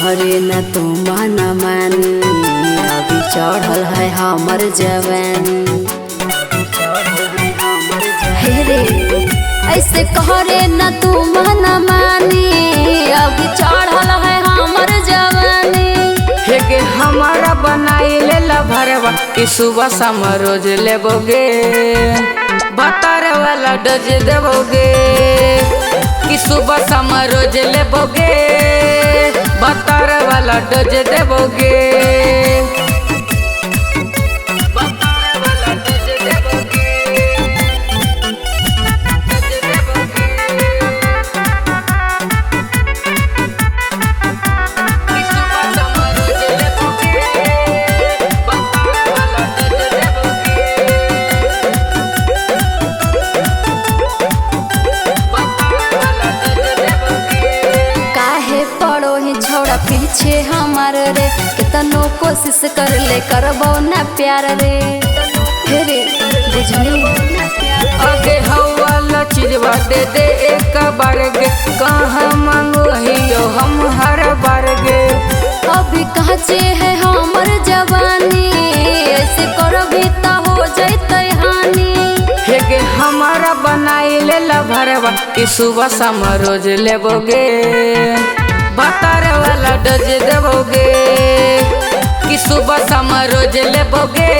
कहरे न तू मन मानी, अभी चढ़ल है हमर जवानी। हे रे ऐसे कहरे न तू मन मानी, अभी चढ़ल है हमर जवानी। हे के हमारा बनाई ले भरवा कि सुबह शाम रोज लेबोगे, बतारे वाला डोज देबोगे कि सुबह शाम रोज लेबोगे, बतारे वाला डोज देबोगे। छोड़ा पीछे हमार रे, कितनो कोशिश कर ले करबो ना प्यार रे। रे बुझली आगे हवाला चीजवा दे दे एक बार गे, कहाँ मांगो हियो हम हर बार गे। अभी काचे है हमर जवानी, ऐसे करबी त हो जैते हानि। हे गे हमारा बनाई ले भरवा कि सुबह शाम रोज लेबोगे, बतारे वाला डोज देबोगे कि सुबह शाम रोज लेबोगे,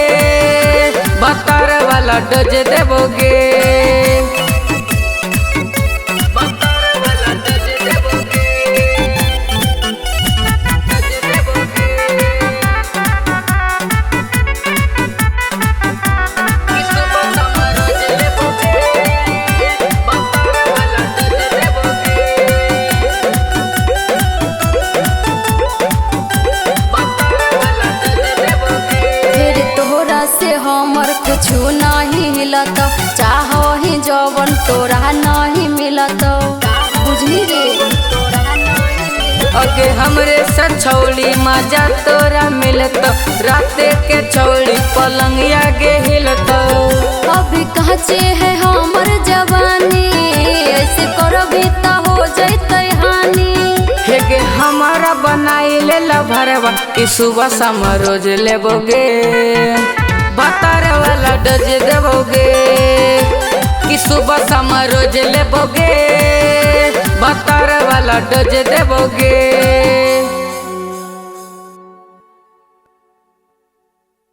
बतारे वाला डोज देबोगे। हमर कुछ नहीं हिलत, चाहो ही जवन तोरा नहीं मिलत। बुझली रे अगे हमरे सछौली मजा तोरा मिलत, राते के छौली पलंगिया गे हिलत। अभी काचे है हमर जवानी, ऐसे करबी त हो जैते हानि। हे गे हमारा बनाई ले भरवा कि सुबह शाम रोज लेबोगे, बतारे वाला डोज देबोगे कि सुबह शाम रोज लेबोगे, बतारे वाला डोज देबोगे।